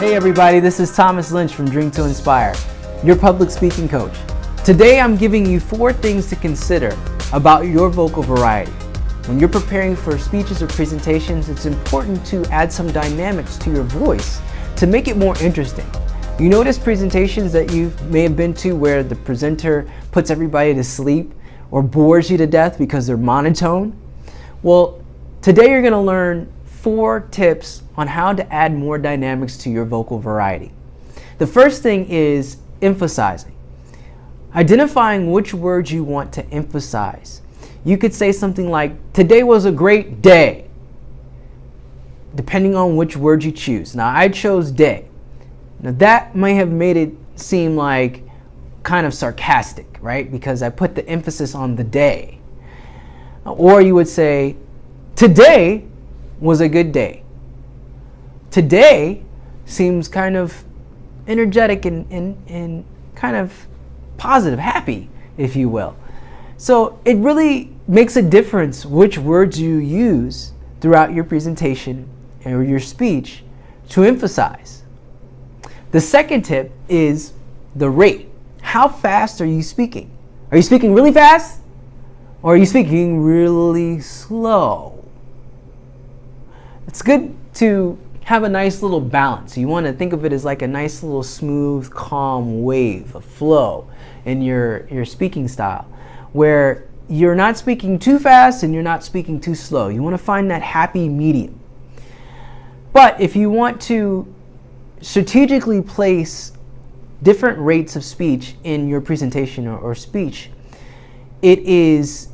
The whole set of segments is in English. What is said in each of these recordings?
Hey everybody, this is Thomas Lynch from Dream2Inspire, your public speaking coach. Today I'm giving you 4 things to consider about your vocal variety. When you're preparing for speeches or presentations, it's important to add some dynamics to your voice to make it more interesting. You notice presentations that you may have been to where the presenter puts everybody to sleep or bores you to death because they're monotone? Well, today you're going to learn 4 tips on how to add more dynamics to your vocal variety. The first thing is emphasizing. Identifying which words you want to emphasize. You could say something like, "Today was a great day," depending on which word you choose. Now, I chose day. Now, that may have made it seem like kind of sarcastic, right? Because I put the emphasis on the day. Or you would say, "Today was a good day." Today seems kind of energetic and kind of positive, happy, if you will. So it really makes a difference which words you use throughout your presentation or your speech to emphasize. The second tip is the rate. How fast are you speaking? Are you speaking really fast? Or are you speaking really slow? It's good to have a nice little balance. You want to think of it as like a nice little smooth, calm wave, a flow in your speaking style, where you're not speaking too fast and you're not speaking too slow. You want to find that happy medium. But if you want to strategically place different rates of speech in your presentation or speech, it is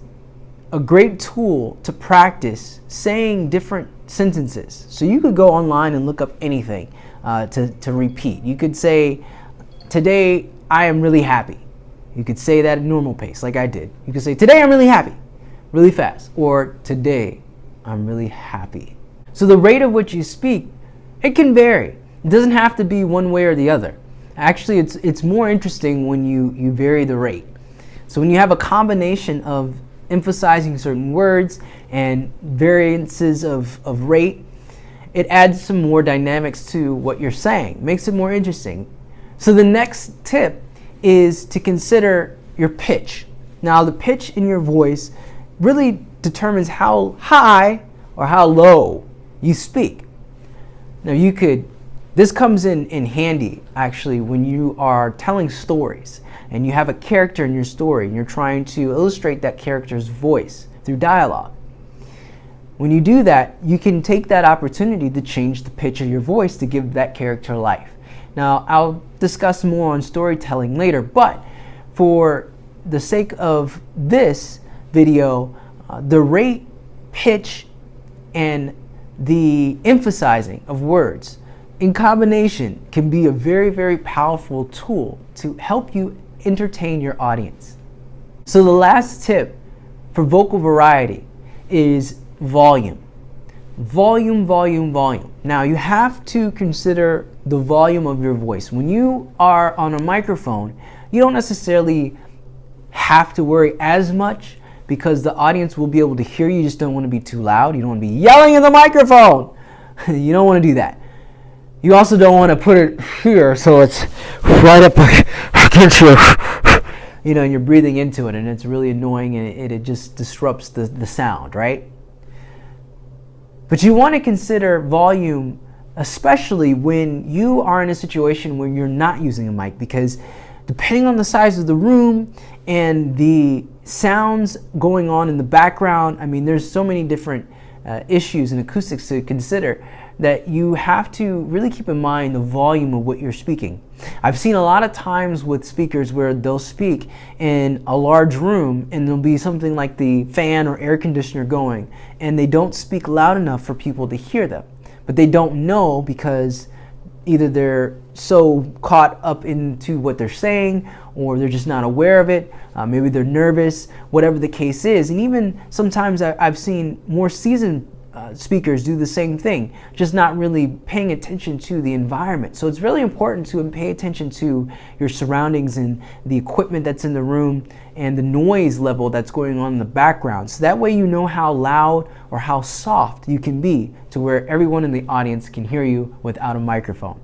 a great tool to practice saying different sentences. So you could go online and look up anything to repeat. You could say, "Today I am really happy." You could say that at normal pace, like I did. You could say, "Today I'm really happy," really fast. Or, "Today I'm really happy." So the rate of which you speak, it can vary. It doesn't have to be one way or the other. Actually, it's more interesting when you vary the rate. So when you have a combination of emphasizing certain words and variances of rate, it adds some more dynamics to what you're saying, makes it more interesting. So the next tip is to consider your pitch. Now, the pitch in your voice really determines how high or how low you speak. Now, this comes in handy actually when you are telling stories and you have a character in your story and you're trying to illustrate that character's voice through dialogue. When you do that, you can take that opportunity to change the pitch of your voice to give that character life. Now, I'll discuss more on storytelling later, but for the sake of this video, the rate, pitch, and the emphasizing of words in combination can be a very, very powerful tool to help you entertain your audience. So the last tip for vocal variety is volume. Volume, volume, volume. Now you have to consider the volume of your voice. When you are on a microphone, you don't necessarily have to worry as much because the audience will be able to hear you. You just don't want to be too loud. You don't want to be yelling in the microphone. You don't want to do that. You also don't want to put it here so it's right up against you, and you're breathing into it and it's really annoying and it just disrupts the sound, right? But you want to consider volume, especially when you are in a situation where you're not using a mic, because depending on the size of the room and the sounds going on in the background, there's so many different issues and acoustics to consider that you have to really keep in mind the volume of what you're speaking. I've seen a lot of times with speakers where they'll speak in a large room and there'll be something like the fan or air conditioner going and they don't speak loud enough for people to hear them. But they don't know because either they're so caught up into what they're saying or they're just not aware of it. Maybe they're nervous, whatever the case is. And even sometimes I've seen more seasoned speakers do the same thing, just not really paying attention to the environment. So it's really important to pay attention to your surroundings and the equipment that's in the room and the noise level that's going on in the background. So that way you know how loud or how soft you can be to where everyone in the audience can hear you without a microphone.